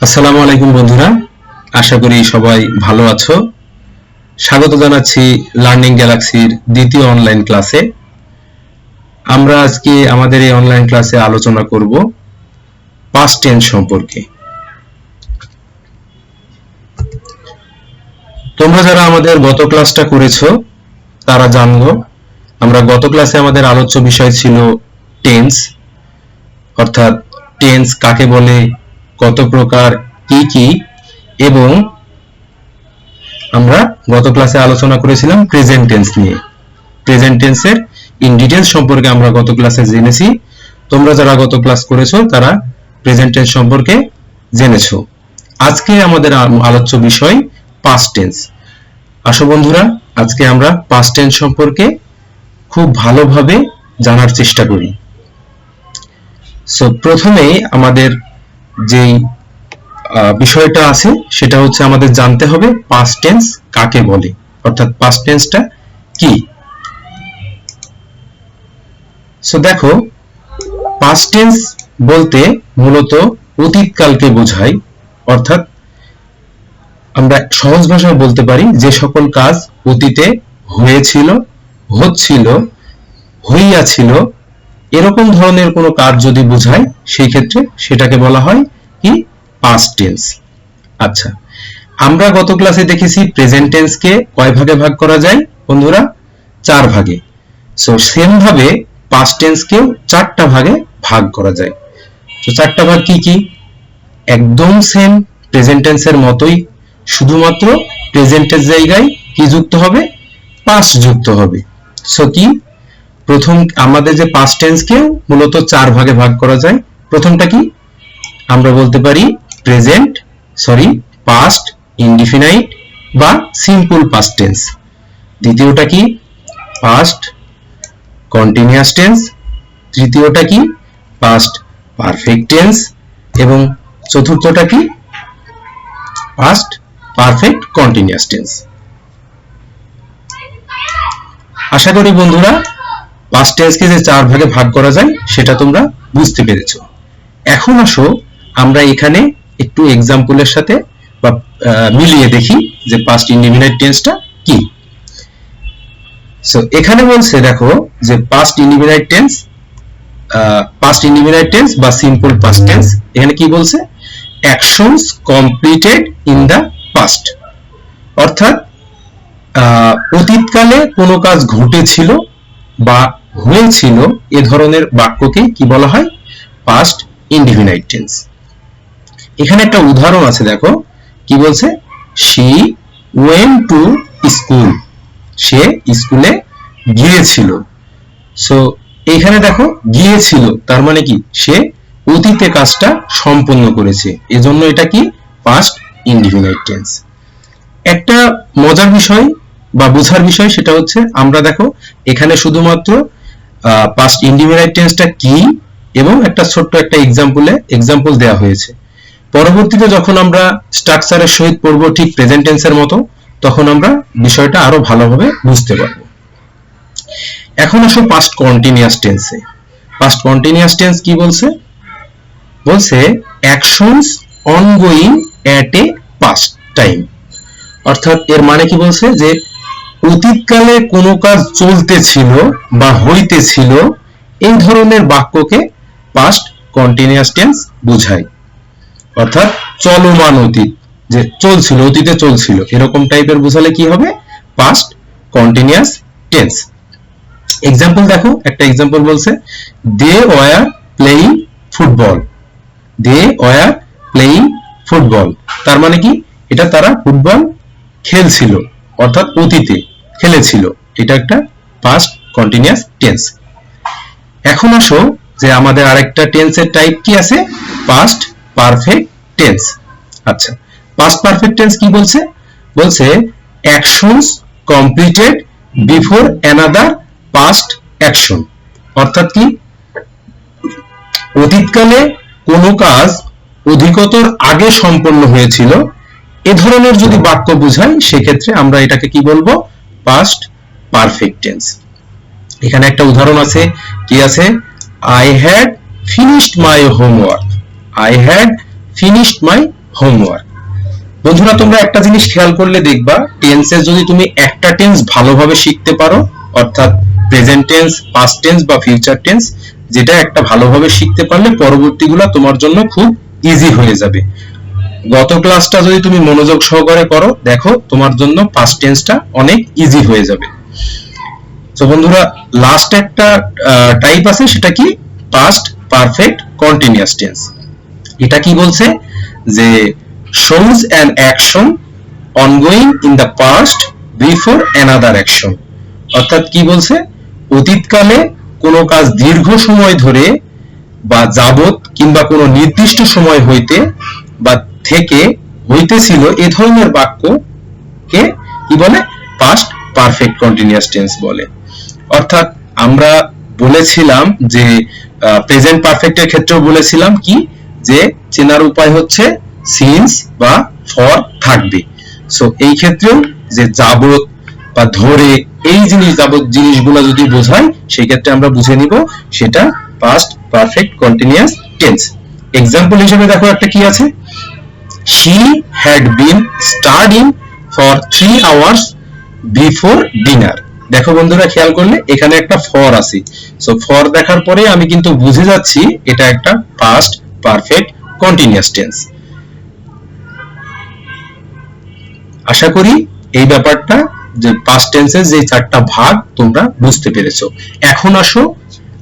আসসালামু আলাইকুম বন্ধুরা, আশা করি সবাই ভালো আছো। স্বাগত জানাচ্ছি লার্নিং গ্যালাক্সির দ্বিতীয় অনলাইন ক্লাসে। আমরা আজকে আমাদের এই অনলাইন ক্লাসে আলোচনা করব পাস্ট টেন্স সম্পর্কে। তোমরা যারা আমাদের গত ক্লাসটা করেছো তারা জানলো আমরা গত ক্লাসে আমাদের আলোচ্য বিষয় ছিল টেন্স, অর্থাৎ টেন্স কাকে বলে, কত প্রকার, কি কি, এবং আমরা গত ক্লাসে আলোচনা করেছিলাম প্রেজেন্ট টেন্স নিয়ে। প্রেজেন্ট টেন্সের ইন ডিটেইলস সম্পর্কে আমরা গত ক্লাসে জেনেছি। তোমরা যারা গত ক্লাস করেছো তারা প্রেজেন্ট টেন্স সম্পর্কে জেনেছো। আজকে আমাদের আলোচ্য বিষয় পাস্ট টেন্স। আসো বন্ধুরা, আজকে আমরা পাস্ট টেন্স সম্পর্কে খুব ভালোভাবে জানার চেষ্টা করি। সো প্রথমেই আমাদের যেই বিষয়টা আছে সেটা হচ্ছে আমাদের জানতে হবে পাস্ট টেন্স কাকে বলে, অর্থাৎ পাস্ট টেন্সটা কি। সো দেখো, পাস্ট টেন্স বলতে মূলত অতীতকালকে বোঝায়, অর্থাৎ আমরা সহজ ভাষায় বলতে পারি যে সকল কাজ অতীতে হয়েছিল, হচ্ছিল, হইয়াছিল, এরকম ধরনের কোনো কাজ যদি বোঝায় সেই ক্ষেত্রে সেটাকে বলা হয় কি পাস্ট টেন্স। আচ্ছা, আমরা গত ক্লাসে দেখেছি প্রেজেন্ট টেন্সকে কয় ভাগে ভাগ করা যায় বন্ধুরা? 4 ভাগে। সো সেম ভাবে পাস্ট টেন্সকেও 4টা ভাগে ভাগ করা যায়। তো 4টা ভাগ কি কি? একদম সেম প্রেজেন্ট টেন্সের মতোই, শুধুমাত্র প্রেজেন্টের জায়গায় কি যুক্ত হবে? পাস্ট যুক্ত হবে। সো কি প্রথম আমাদের যে পাস্ট টেন্সকেও মূলত 4 ভাগে ভাগ করা যায়। প্রথমটা কি? আমরা বলতে পারি পাস্ট ইনডিফিনাইট বা সিম্পল পাস্ট টেন্স। দ্বিতীয়টা কি? Past continuous tense. তৃতীয়টা কি? Past perfect tense. এবং চতুর্থটা কি? Past perfect continuous tense. আশা করি বন্ধুরা পাস্ট টেন্সকে যে 4 ভাগে ভাগ করা যায় সেটা তোমরা বুঝতে পেরেছো। এখন আসো আমরা এখানে একটু এক্সাম্পলের সাথে বা মিলিয়ে দেখি যে পাস্ট ইনডিফিনাইট টেন্সটা কি। সো এখানে বলছে দেখো যে পাস্ট ইনডিফিনাইট টেন্স বা সিম্পল পাস্ট টেন্স, এখানে কি বলছে? Actions completed in the past, অর্থাৎ অতীতকালে কোনো কাজ ঘটেছিল বা হয়েছিল এ ধরনের বাক্যকে কি বলা হয়? Past indefinite tense. এখানে একটা উদাহরণ আছে, দেখো কি বলছে? শি ওয়েন্ট টু স্কুল, সে স্কুলে গিয়েছিল। সো এখানে দেখো গিয়েছিল তার মানে কি? সে অতীতে কাজটা সম্পন্ন করেছে, এজন্য এটা কি পাস্ট ইনডিফিনাইট টেন্স। একটা মজার বিষয় বা বোঝার বিষয় সেটা হচ্ছে আমরা দেখো এখানে শুধুমাত্র পাস্ট ইনডিফিনাইট টেন্সটা কি এবং একটা ছোট্ট একটা এক্সাম্পল দেওয়া হয়েছে। পরবর্তীতে যখন আমরা স্ট্রাকচারের সহিত পড়ব ঠিক প্রেজেন্ট টেন্সের মতো, তখন আমরা বিষয়টা আরো ভালোভাবে বুঝতে পারবো। এখন আসো পাস্ট কন্টিনিউয়াস টেন্সে। পাস্ট কন্টিনিউয়াস টেন্স কি বলছে? বলছে actions ongoing at a past time, অর্থাৎ এর মানে কি বলছে? যে অতীতকালে কোনো কাজ চলতেছিল বা হইতেছিল, এই ধরনের বাক্যকে পাস্ট কন্টিনিউয়াস টেন্স বোঝায়। অর্থাৎ চলমান অতীত, যে চলছিল, অতীতে চলছিল, এরকম টাইপের বোঝালে কি হবে? Past continuous tense. এক্সাম্পল দেখো, একটা এক্সাম্পল বলছে they were playing football. They were playing football, তার মানে কি? এটা তারা ফুটবল খেলছিল, অর্থাৎ অতীতে খেলেছিল। এটা একটা পাস্ট কন্টিনিউয়াস টেন্স। এখন আসো যে আমাদের আরেকটা টেন্সের টাইপ কি আছে? Past perfect tense. আচ্ছা, পাস্ট পারফেক্ট টেন্স কি বলছে? বলছে actions completed before another past action, অর্থাৎ কি? অতীতকালে কোনো কাজ অধিকতর আগে সম্পন্ন হয়েছিল, এ ধরনের যদি বাক্য বোঝায় সেক্ষেত্রে আমরা এটাকে কি বলবো? Past perfect tense. এখানে একটা উদাহরণ আছে, কি আছে? I had finished my homework. I had finished my homework. বন্ধুরা তোমরা একটা জিনিস খেয়াল করলে দেখবা, টেন্সের যদি তুমি একটা টেন্স ভালোভাবে শিখতে পারো, অর্থাৎ প্রেজেন্ট টেন্স, পাস্ট টেন্স বা ফিউচার টেন্স, যেটা একটা ভালোভাবে শিখতে পারলে পরবর্তীগুলো তোমার জন্য খুব ইজি হয়ে যাবে। গত ক্লাসটা যদি তুমি মনোযোগ সহকারে করো, দেখো তোমার জন্য পাস্ট টেন্সটা অনেক ইজি হয়ে যাবে। তো বন্ধুরা লাস্ট একটা টাইপ আছে, সেটা কি পাস্ট পারফেক্ট কন্টিনিউয়াস টেন্স। এটা কি বলছে যে shows an action ongoing in the past before another action, অর্থাৎ কি বলছে, অতীতকালে কোনো কাজ দীর্ঘ সময় ধরে বা যাবত কিংবা কোনো নির্দিষ্ট সময় হইতে বা থেকে হইতেছিল, এই ধরনের বাক্যকে কি বলে, পাস্ট পারফেক্ট কন্টিনিউয়াস টেন্স বলে। অর্থাৎ আমরা বলেছিলাম যে প্রেজেন্ট পারফেক্টের ক্ষেত্রেও বলেছিলাম কি, যে চেনার উপায় হচ্ছে সিন্স বা ফর থাকবে। সো এই ক্ষেত্রেও যে যাবত বা ধরে এই যাবত জিনিসগুলো যদি বোঝায়, সেই ক্ষেত্রে আমরা বুঝে নিব সেটা past perfect continuous tense. Example হিসেবে দেখো একটা কি আছে, she had been studying for 3 hours before dinner। দেখো বন্ধুরা খেয়াল করলে এখানে একটা ফর আছে। সো ফর দেখার পরে আমি কিন্তু বুঝে যাচ্ছি এটা একটা পাস্ট পারফেক্ট কন্টিনিউয়াস টেন্স। আশা করি এই ব্যাপারটা, যে পাস্ট টেন্সের যে 4টা ভাগ তোমরা বুঝতে পেরেছো। এখন আসো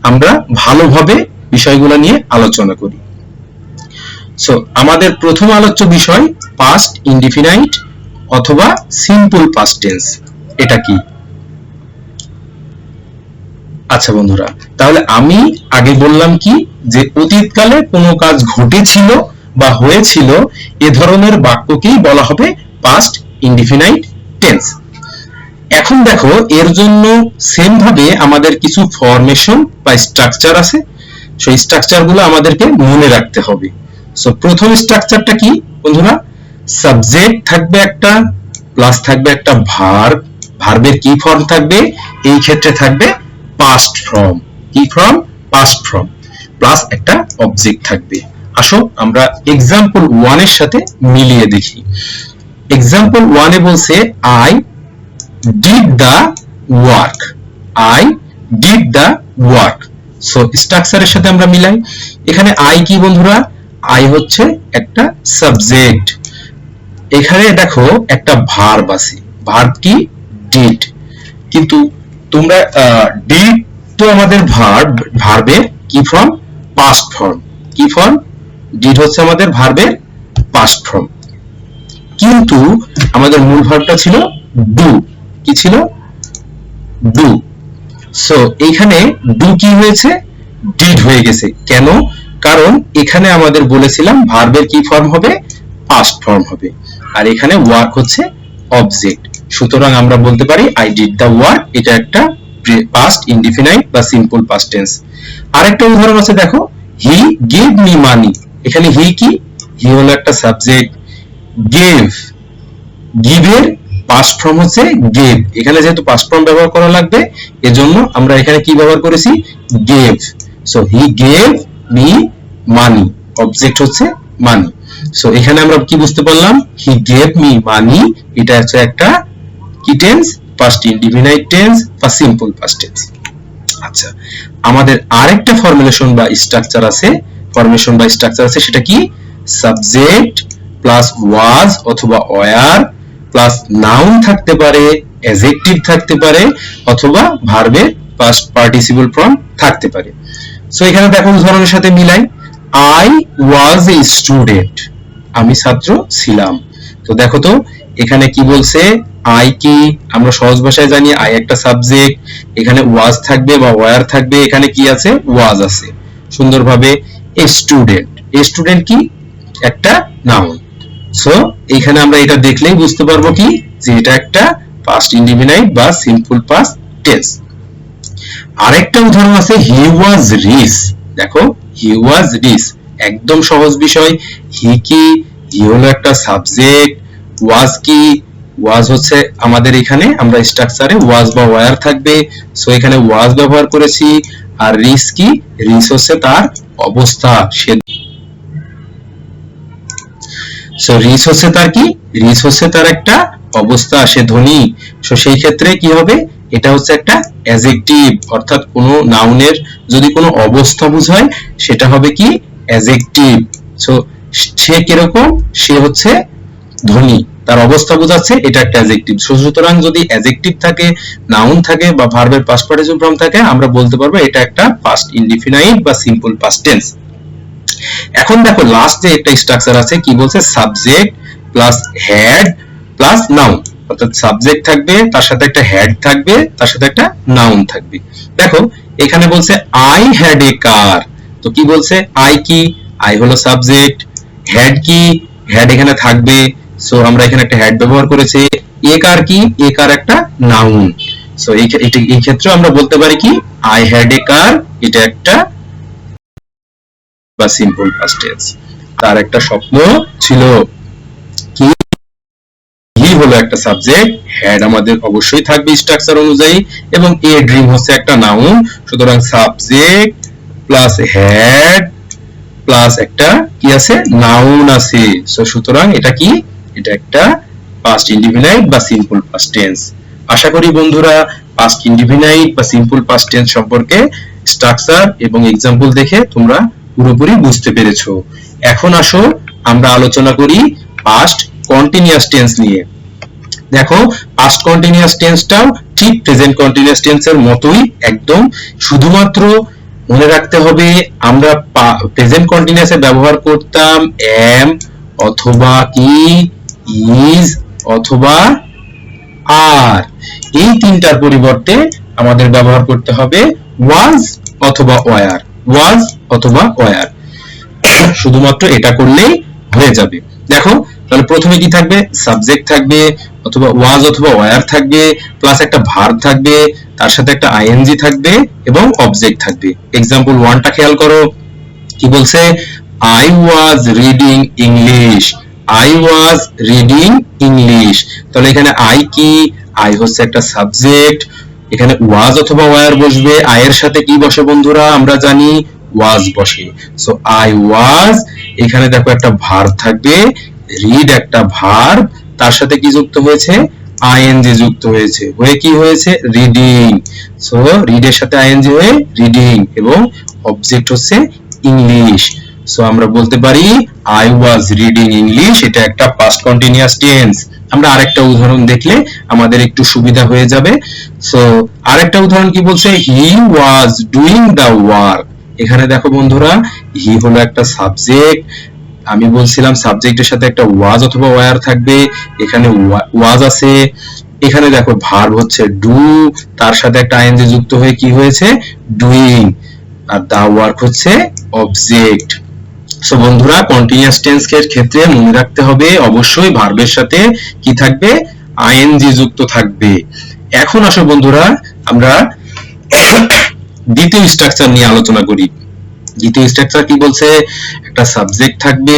আমরা ভালোভাবে বিষয়গুলো নিয়ে আলোচনা করি। সো আমাদের প্রথম আলোচ্য বিষয় পাস্ট ইনডিফিনাইট অথবা সিম্পল পাস্ট টেন্স। এটা কি? আচ্ছা বন্ধুরা, তাহলে আমি আগে বললাম কি, যে অতীতকালে কোনো কাজ ঘটেছিল বা হয়েছিল, এ ধরনের বাক্যকেই বলা হবে পাস্ট ইনডিফিনাইট টেন্স। এখন দেখো এর জন্য সেম ভাবে আমাদের কিছু ফরমেশন বা স্ট্রাকচার আছে। সেই স্ট্রাকচারগুলো আমাদেরকে মনে রাখতে হবে। সো প্রথম স্ট্রাকচারটা কি বন্ধুরা, সাবজেক্ট থাকবে একটা, প্লাস থাকবে একটা ভার্ব, ভার্বের কি ফর্ম থাকবে, এই ক্ষেত্রে থাকবে পাস্ট ফর্ম, কি ফর্ম, পাস্ট ফর্ম, প্লাস একটা অবজেক্ট থাকবে। আসো আমরা এক্সাম্পল 1 এর সাথে মিলিয়ে দেখি। এক্সাম্পল 1 এ বলছে I did the work, I did the work. So স্ট্রাকচারের সাথে আমরা মিলাই। এখানে আই কি বন্ধুরা, আই হচ্ছে একটা সাবজেক্ট। এখানে দেখো একটা ভার্ব আছে, ভার্ব কি, ডিড। কিন্তু তোমরা ডিড তো আমাদের ভার্ব, ভার্বের কি ফর্ম, পাস্ট ফর্ম। কি ফর্ম, ডিড হচ্ছে আমাদের ভার্বের পাস্ট ফর্ম। কিন্তু আমাদের মূল ভার্বটা ছিল ডু। কি ছিল, ডু। সো এখানে ডু কি হয়েছে, ডিড হয়ে গেছে। কেন? কারণ এখানে আমাদের বলেছিলাম ভার্বের কি ফর্ম হবে, পাস্ট ফর্ম হবে, আর এখানে ওয়ার্ক হচ্ছে অবজেক্ট। সুতরাং আমরা বলতে পারি আই ডিড দ্য ওয়ার্ক, এটা একটা পাস্ট ইনডিফিনাইট বা সিম্পল পাস্ট টেন্স। আরেকটা উদাহরণ আছে দেখো, হি গেভ মি মানি। এখানে হি কি, হি হলো একটা সাবজেক্ট। গেভ, গিভের পাস্ট ফর্ম হচ্ছে গেভ। এখানে যেহেতু পাস্ট ফর্ম ব্যবহার করা লাগবে, এজন্য আমরা এখানে কি ব্যবহার করেছি, gave. So he gave me money, object হচ্ছে মানি। সো এখানে আমরা কি বুঝতে পারলাম, হি গেভ মি মানি, এটা হচ্ছে একটা কি টেন্স, পাস্ট ইনডিফিনাইট টেন্স বা সিম্পল পাস্ট টেন্স। আচ্ছা, আমাদের আরেকটা ফর্মুলেশন বা স্ট্রাকচার আছে, ফর্মেশন বা স্ট্রাকচার আছে, সেটা কি, সাবজেক্ট প্লাস ওয়াজ অথবা ওয়্যার প্লাস নাউন থাকতে পারে, অ্যাডজেক্টিভ থাকতে পারে, অথবা ভার্বের পাস্ট পার্টিসিপল ফর্ম থাকতে পারে। সো এখানে দেখো উদাহরণের সাথে মিলাই, আই ওয়াজ এ স্টুডেন্ট, আমি ছাত্র ছিলাম। তো দেখো তো এখানে কি বলছে, আই কি, আমরা সহজ ভাষায় জানি আই একটা সাবজেক্ট, এখানে ওয়াজ থাকবে বা ওয়্যার থাকবে, এখানে কি আছে, ওয়াজ আছে। সুন্দরভাবে এ স্টুডেন্ট, এ স্টুডেন্ট কি, একটা নাউন। সো এখানে আমরা এটা দেখলেই বুঝতে পারবো কি, যে এটা একটা পাস্ট ইনডিফিনাইট বা সিম্পল পাস্ট টেন্স। আরেকটা উদাহরণ আছে, হি ওয়াজ রিচ। দেখো হি ওয়াজ রিচ, একদম সহজ বিষয়। হি কি, হি হলো একটা সাবজেক্ট। ওয়াজ কি, ওয়াজ হচ্ছে আমাদের এখানে আমরা স্ট্রাকচারে ওয়াজ বা ওয়্যার থাকবে, সো এখানে ওয়াজ ব্যবহার করেছি। আর রিচ কি, রিচ হচ্ছে তার অবস্থা। সে সো রিচ হচ্ছে তার কি, রিচ হচ্ছে তার একটা অবস্থা, সে ধনী। সো সেই ক্ষেত্রে কি হবে, এটা হচ্ছে একটা অ্যাডজেক্টিভ, অর্থাৎ কোনো নাউনের যদি কোনো অবস্থা বোঝায় সেটা হবে কি অ্যাডজেক্টিভ। সো সে কিরকম, সে হচ্ছে ধনী, তার অবস্থা বোঝাচ্ছে, এটা একটা অ্যাডজেক্টিভ। সুতরাং যদি অ্যাডজেক্টিভ থাকে, নাউন থাকে বা ভার্বের পাস্ট পার্টিসিপল ফর্ম থাকে, আমরা বলতে পারবো এটা একটা পাস্ট ইনডিফিনাইট বা সিম্পল পাস্ট টেন্স। এখন দেখো লাস্ট যে একটা স্ট্রাকচার আছে, কি বলছে, subject plus had plus noun, অর্থাৎ সাবজেক্ট থাকবে, তার সাথে একটা হেড থাকবে, তার সাথে একটা নাউন থাকবে। দেখো এখানে বলছে আই হ্যাড এ কার, তো কি বলছে, আই কি, আই হলো সাবজেক্ট, হেড কি, হেড এখানে থাকবে, সো আমরা এখানে একটা হেড ব্যবহার করেছি। এ কার কি, এ কার একটা নাউন। সো এই ক্ষেত্রে আমরা বলতে পারি কি, আই হ্যাড এ কার, এটা একটা বা সিম্পল পাস্ট টেন্স। তার একটা স্বপ্ন ছিল, কি, হি হলো একটা সাবজেক্ট, হ্যাড আমাদের অবশ্যই থাকবে স্ট্রাকচার অনুযায়ী, এবং এ ড্রিম হচ্ছে একটা নাউন। সুতরাং সাবজেক্ট প্লাস হেড প্লাস একটা কি আছে, নাউন আছে। সো সুতরাং এটা কি, এটা একটা পাস্ট ইনডিফিনাইট বা সিম্পল পাস্ট টেন্স। আশা করি বন্ধুরা পাস্ট ইনডিফিনাইট বা সিম্পল পাস্ট টেন্স সম্পর্কে স্ট্রাকচার এবং এক্সাম্পল দেখে তোমরা পুরোপুরি বুঝতে পেরেছো। এখন আসো আমরা আলোচনা করি পাস্ট কন্টিনিউয়াস টেন্স নিয়ে। দেখো পাস্ট কন্টিনিউয়াস টেন্সটাও ঠিক প্রেজেন্ট কন্টিনিউয়াস টেন্সের মতোই একদম, শুধুমাত্র মনে রাখতে হবে আমরা প্রেজেন্ট কন্টিনিউয়াসে ব্যবহার করতাম am অথবা কি, is অথবা আর, এই তিনটার পরিবর্তে আমাদের ব্যবহার করতে হবে was অথবা were, was অথবা were, শুধুমাত্র এটা করলেই হয়ে যাবে। দেখো তাহলে প্রথমে কি থাকবে, সাবজেক্ট থাকবে অথবা was অথবা were থাকবে, প্লাস একটা ভার্ব থাকবে, তার সাথে একটা আইএনজি থাকবে এবং অবজেক্ট থাকবে। এক্সাম্পল 1 টা খেয়াল করো, কি বলছে, I was reading English, I was reading English। তাহলে এখানে I কি, I হচ্ছে একটা সাবজেক্ট, এখানে was অথবা were বসবে, I এর সাথে কি বসে বন্ধুরা, আমরা জানি was বসে। সো I was, এখানে দেখো একটা ভার্ব থাকবে, read একটা ভার্ব, তার সাথে কি যুক্ত হয়েছে, আইএনজি যুক্ত হয়েছে, হয়ে কি হয়েছে, রিডিং। সো রিড এর সাথে আইএনজি হয়ে রিডিং, এবং অবজেক্ট হচ্ছে ইংলিশ। সো আমরা বলতে পারি I was reading English, এটা একটা past continuous tense। আমরা আরেকটা উদাহরণ দেখলে আমাদের একটু সুবিধা হয়ে যাবে। সো আরেকটা উদাহরণ কি বলছে, he was doing the work। এখানে দেখো বন্ধুরা, he হলো একটা সাবজেক্ট, আমি বলছিলাম সাবজেক্টের সাথে একটা was অথবা were থাকবে, এখানে was আছে, এখানে দেখো ভার্ব হচ্ছে ডু, তার সাথে একটা আইএনজি যুক্ত হয়ে কি হয়েছে, ডুইং, আর দা ওয়ার্ক হচ্ছে অবজেক্ট। সো বন্ধুরা কন্টিনিউয়াস টেন্স এর ক্ষেত্রে মনে রাখতে হবে অবশ্যই ভার্বের সাথে কি থাকবে, আইএনজি যুক্ত থাকবে। এখন আসো বন্ধুরা আমরা দ্বিতীয় স্ট্রাকচার নিয়ে আলোচনা করি। দ্বিতীয় স্ট্রাকচার কি বলছে, একটা সাবজেক্ট থাকবে,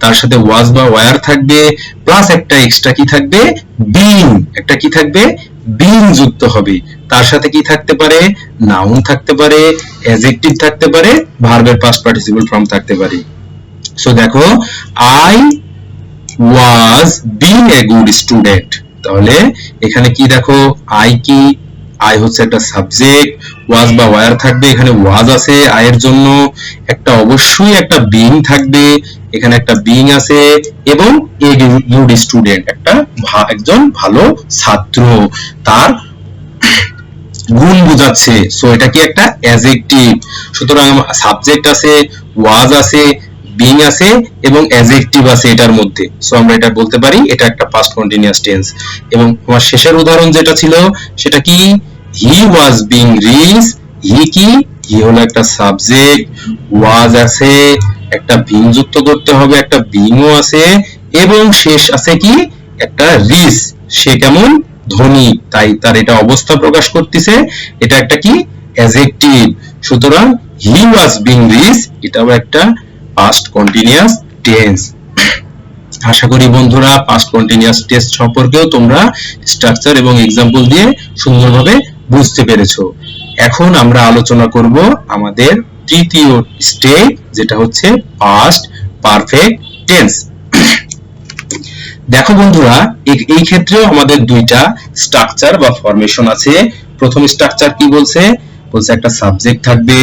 তার সাথে was বা were থাকবে, প্লাস একটা এক্সট্রা কি থাকবে, being, একটা কি থাকবে, being যুক্ত হবে, তার সাথে কি থাকতে পারে, নাউন থাকতে পারে, অ্যাডজেক্টিভ থাকতে পারে, ভার্বের পাস্ট পার্টিসিপল ফর্ম থাকতে পারে। সো দেখো I was being a good student, তাহলে এখানে কি দেখো, I কি, I হচ্ছে একটা সাবজেক্ট, was বা were থাকবে, এখানে was আছে I এর জন্য, একটা অবশ্যই একটা being থাকবে, এখানে একটা being আছে, এবং a good student, একটা একজন ভালো ছাত্র, তার গুণ বোঝাচ্ছে। সো এটা কি একটা অ্যাডজেক্টিভ। সুতরাং সাবজেক্ট আছে, was আছে, being আছে এবং অ্যাডজেক্টিভ আছে এটার মধ্যে। সো আমরা এটা বলতে পারি এটা একটা পাস্ট কন্টিনিউয়াস টেন্স। এবং আমার শেষের উদাহরণ যেটা ছিল সেটা কি, he was being rich, he কি, he হলো একটা সাবজেক্ট, was আছে, একটা being যুক্ত করতে হবে, একটা being ও আছে, এবং শেষ আছে কি, একটা রিচ, সে কেমন, ধনী, তাই তার এটা অবস্থা প্রকাশ করতেছে, এটা একটা কি, অ্যাডজেক্টিভ। সুতরাং he was being rich, এটাও একটা পাস্ট কন্টিনিউয়াস টেন্স। আশা করি বন্ধুরা পাস্ট কন্টিনিউয়াস টেন্স সম্পর্কেও তোমরা স্ট্রাকচার এবং এক্সাম্পল দিয়ে সুন্দরভাবে বুঝতে পেরেছো। এখন আমরা আলোচনা করব আমাদের তৃতীয় স্টেপ, যেটা হচ্ছে পাস্ট পারফেক্ট টেন্স। দেখো বন্ধুরা, এই ক্ষেত্রেও আমাদের দুইটা স্ট্রাকচার বা ফরমেশন আছে। প্রথম স্ট্রাকচার কি বলছে? বলছে একটা সাবজেক্ট থাকবে,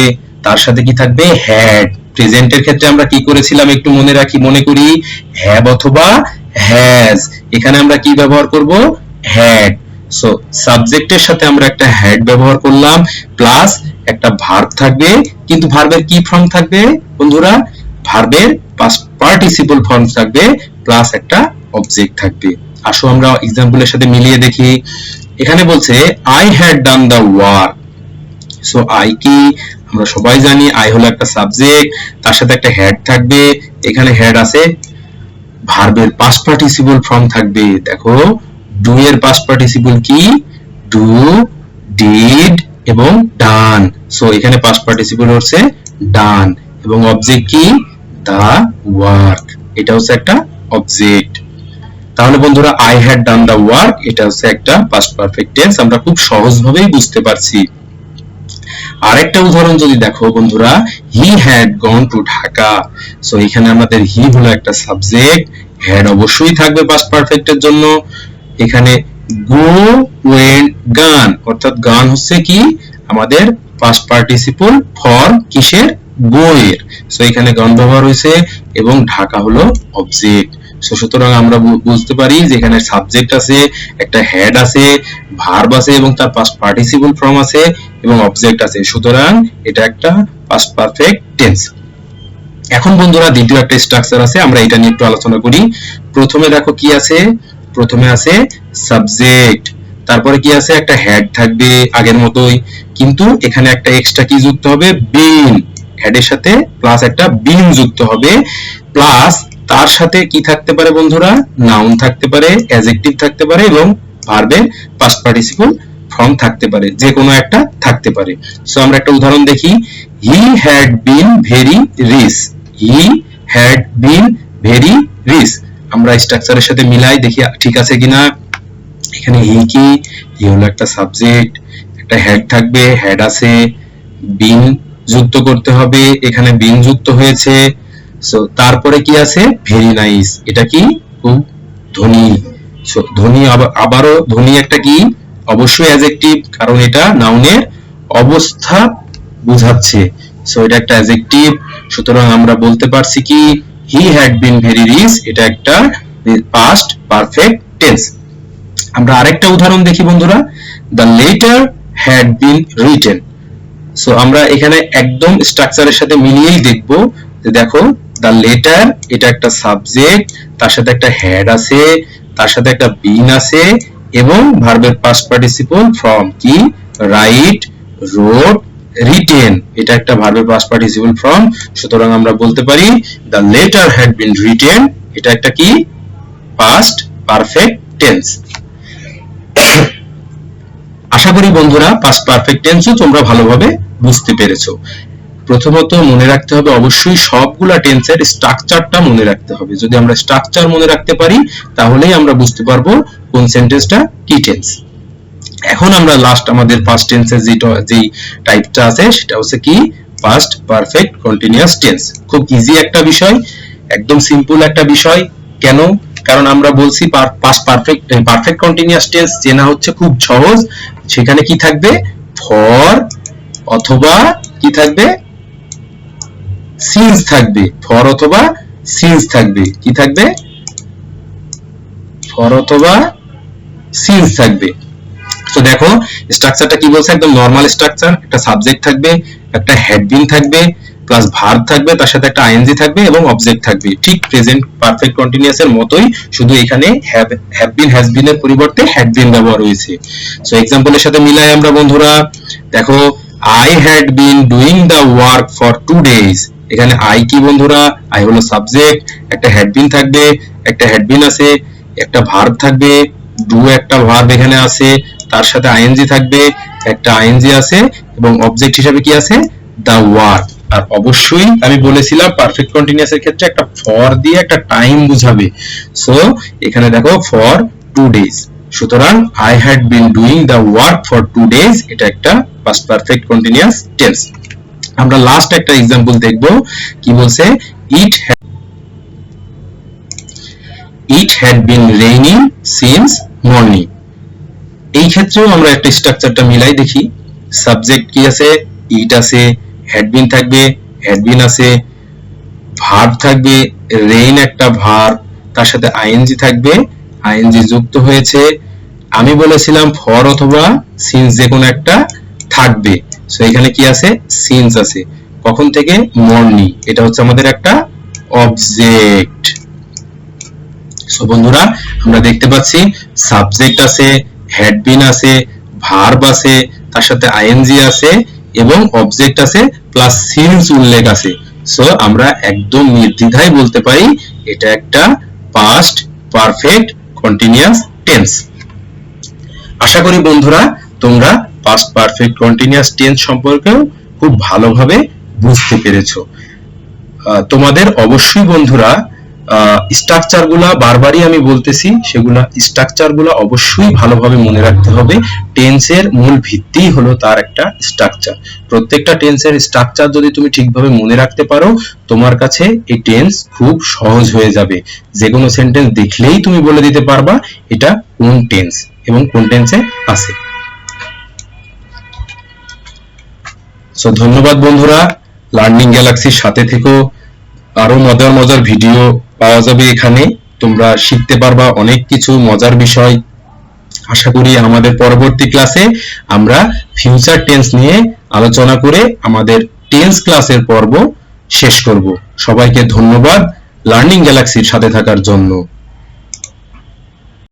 তার সাথে কি থাকবে? হ্যাড। প্রেজেন্টের ক্ষেত্রে আমরা কি করেছিলাম একটু মনে করি, হ্যাভ অথবা হ্যাজ। এখানে আমরা কি ব্যবহার করব? হ্যাড। সো সাবজেক্টের সাথে আমরা একটা হ্যাড ব্যবহার করলাম, প্লাস একটা ভার্ব থাকবে, কিন্তু ভার্বের কি ফর্ম থাকবে বন্ধুরা? ভার্বের পাস্ট পার্টিসিপল ফর্ম থাকবে, প্লাস একটা অবজেক্ট থাকবে। আসো আমরা এক্সাম্পলের সাথে মিলিয়ে দেখি। এখানে বলছে I had done the work. So I কি? আমরা সবাই জানি আই হলো একটা সাবজেক্ট, তার সাথে একটা হেড থাকবে। এখানে হেড আছে, ভার্বের পাস্ট পার্টিসিপল ফর্ম থাকবে। দেখো ডু এর পাস্ট পার্টিসিপল কি? ডু, ডিড এবং ডান। সো এখানে পাস্ট পার্টিসিপল হচ্ছে ডান, এবং অবজেক্ট কি? The work. এটা হচ্ছে একটা অবজেক্ট। তাহলে বন্ধুরা I had done the work এটা হচ্ছে একটা পাস্ট পারফেক্ট টেন্স, আমরা খুব সহজভাবেই বুঝতে পারছি। আরেকটা উদাহরণ যদি দেখো বন্ধুরা, he had gone to Dhaka. So এখানে আমাদের হি হলো একটা সাবজেক্ট, হ্যাড অবশ্যই থাকবে পাস্ট পারফেক্টের জন্য। এখানে গো, ওয়েন্ট, গান, অর্থাৎ গান হচ্ছে কি? আমাদের পাস্ট পার্টিসিপল ফর কিসের? গো এর। সো এখানে গান ব্যবহার হয়েছে, এবং ঢাকা হলো অবজেক্ট। সুতরাং আমরা বুঝতে পারি যে এখানে সাবজেক্ট আছে, একটা হেড আছে, ভার্ব আছে, এবং তার পাস্ট পার্টিসিপল ফর্ম আছে, এবং অবজেক্ট আছে। সুতরাং এটা একটা পাস্ট পারফেক্ট টেন্স। এখন বন্ধুরা দ্বিতীয় একটা স্ট্রাকচার আছে, আমরা এটা নিয়ে একটু আলোচনা করি। প্রথমে দেখো কি আছে? প্রথমে আছে সাবজেক্ট, তারপরে কি আছে? একটা হেড থাকবে আগের মতোই, কিন্তু এখানে একটা এক্সট্রা কি যুক্ত হবে? বিন। হেডের সাথে প্লাস একটা বিন যুক্ত হবে, প্লাস তার সাথে কি থাকতে পারে বন্ধুরা? নাউন থাকতে পারে, অ্যাডজেক্টিভ থাকতে পারে, এবং ভার্বের পাস্ট পার্টিসিপল ফর্ম থাকতে পারে, যে কোনো একটা থাকতে পারে। সো আমরা একটা উদাহরণ দেখি। He had been very rich. He had been very rich. আমরা স্ট্রাকচারের সাথে মিলাই দেখি ঠিক আছে কিনা। এখানে হি কি? হি হলো একটা সাবজেক্ট, একটা হেড থাকবে, হেড আছে, বিন যুক্ত করতে হবে, এখানে বিন যুক্ত হয়েছে। সো তারপরে কি আছে? Very nice. এটা কি? খুব ধনী। সো ধনী, আবারও ধনী একটা কি? অবশ্যই অ্যাডজেক্টিভ, কারণ এটা নাউনের অবস্থা বোঝাচ্ছে। সো এটা একটা অ্যাডজেক্টিভ। সুতরাং আমরা বলতে পারছি কি? He had been very rich এটা একটা পাস্ট পারফেক্ট টেন্স। আমরা আরেকটা উদাহরণ দেখি বন্ধুরা। The letter had been written. So আমরা এখানে একদম স্ট্রাকচারের সাথে মিলিয়েই দেখব যে দেখো দ্য লেটার এটা একটা সাবজেক্ট, তার সাথে একটা হেড আছে, তার সাথে একটা বিন আছে, এবং ভার্বের পাস্ট পার্টিসিপল ফর্ম কি? Right, road, written. এটা একটা ভার্বের পাস্ট পার্টিসিপল ফর্ম। সুতরাং আমরা বলতে পারি the letter had been written এটা একটা কি? Past perfect tense. আশা করি বন্ধুরা পাস্ট পারফেক্ট টেন্সও তোমরা ভালোভাবে বুঝতে পেরেছো। প্রথমত মনে রাখতে হবে অবশ্যই সবগুলা টেন্সের স্ট্রাকচারটা মনে রাখতে হবে। যদি আমরা স্ট্রাকচার মনে রাখতে পারি তাহলেই আমরা বুঝতে পারবো কোন সেন্টেন্সটা কি টেন্স। এখন আমরা লাস্ট আমাদের পাস্ট টেন্সের যেই টাইপটা আছে সেটা হচ্ছে কি? Past perfect continuous tense. খুব ইজি একটা বিষয়, একদম সিম্পল একটা বিষয়। কেন? কারণ আমরা বলছি পাস্ট পারফেক্ট কন্টিনিউয়াস টেন্স চেনা হচ্ছে খুব সহজ। সেখানে কি থাকবে? ফর অথবা কি থাকবে? সিন্স থাকবে। ফর অথবা সিন্স থাকবে। কি থাকবে? ফর অথবা সিন্স থাকবে। তো দেখো স্ট্রাকচারটা কি বলছে? একদম নরমাল স্ট্রাকচার। একটা সাবজেক্ট থাকবে, একটা হেড বিন থাকবে, প্লাস ভার্ব থাকবে, তার সাথে একটা আইএনজি থাকবে, এবং অবজেক্ট থাকবে। ঠিক প্রেজেন্ট পারফেক্ট কন্টিনিউয়াস এর মতোই, শুধু এখানে হ্যাভ বিন হ্যাজ বিন এর পরিবর্তে হ্যাড বিন ব্যবহার হয়েছে। সো এক্সাম্পলের সাথে মিলাই আমরা বন্ধুরা। দেখো I had been doing the work for 2 days. এখানে I কি বন্ধুরা? I হলো সাবজেক্ট, একটা হেড বিন থাকবে, একটা হেড বিন আছে, একটা ভার্ব থাকবে, ডু একটা ভার্ব এখানে আছে, তার সাথে আইএনজি থাকবে, একটা আইএনজি আছে, এবং অবজেক্ট হিসেবে কি আছে? The work. আর অবশ্যই আমি বলেছিলাম পারফেক্ট কন্টিনিউয়াস এর ক্ষেত্রে একটা ফর দিয়ে একটা টাইম বোঝাবে। সো এখানে দেখো ফর 2 days। সুতরাং I had been doing the work for 2 days এটা একটা past perfect continuous tense। আমরা লাস্ট একটা एग्जांपल দেখব। কি বলছে? It had been raining since morning. এই ক্ষেত্রেও আমরা একটা স্ট্রাকচারটা মিলাই দেখি। সাবজেক্ট কি আছে, ইট আছে, হ্যাড বিন থাকবে, হ্যাড বিন আছে, ভার্ব থাকবে, রেইন একটা ভার্ব, তার সাথে আইএনজি থাকবে, আইএনজি যুক্ত হয়েছে। আমি বলেছিলাম ফর অথবা সিন্স যে কোনো একটা থাকবে, সো এখানে কি আছে, সিন্স আছে। কখন থেকে, মর্নিং। এটা হচ্ছে আমাদের একটা অবজেক্ট। সো বন্ধুরা আমরা দেখতে পাচ্ছি সাবজেক্ট আছে, হ্যাড বিন আছে, ভার্ব আছে, তার সাথে আইএনজি আছে এবং অবজেক্ট আছে প্লাস সিন্স উল্লেখ আছে। সো আমরা একদম নির্দ্বিধায় বলতে পারি এটা একটা পাস্ট পারফেক্ট কন্টিনিউয়াস টেন্স। আশা করি বন্ধুরা তোমরা পাস্ট পারফেক্ট কন্টিনিউয়াস টেন্স সম্পর্কেও খুব ভালোভাবে বুঝতে পেরেছো। তোমাদের অবশ্যই বন্ধুরা স্ট্রাকচারগুলো বারবারই আমি বলতেছি, সেগুলা স্ট্রাকচারগুলো অবশ্যই ভালোভাবে মনে রাখতে হবে। টেন্সের মূল ভিত্তিই হলো তার একটা স্ট্রাকচার। প্রত্যেকটা টেন্সের স্ট্রাকচার যদি তুমি ঠিকভাবে মনে রাখতে পারো, তোমার কাছে এই টেন্স খুব সহজ হয়ে যাবে। যে কোনো সেন্টেন্স দেখলেই তুমি বলে দিতে পারবা এটা কোন টেন্স এবং কোন টেন্সে আছে। সো ধন্যবাদ বন্ধুরা, লার্নিং গ্যালাক্সির সাথে থেকো। আরো মজার মজার ভিডিও পাওয়া যাবে এখানে, তোমরা শিখতে পারবা অনেক কিছু মজার বিষয়। আশা করি আমাদের পরবর্তী ক্লাসে আমরা ফিউচার টেন্স নিয়ে আলোচনা করে আমাদের টেন্স ক্লাসের পর্ব শেষ করব। সবাইকে ধন্যবাদ লার্নিং গ্যালাক্সির সাথে থাকার জন্য।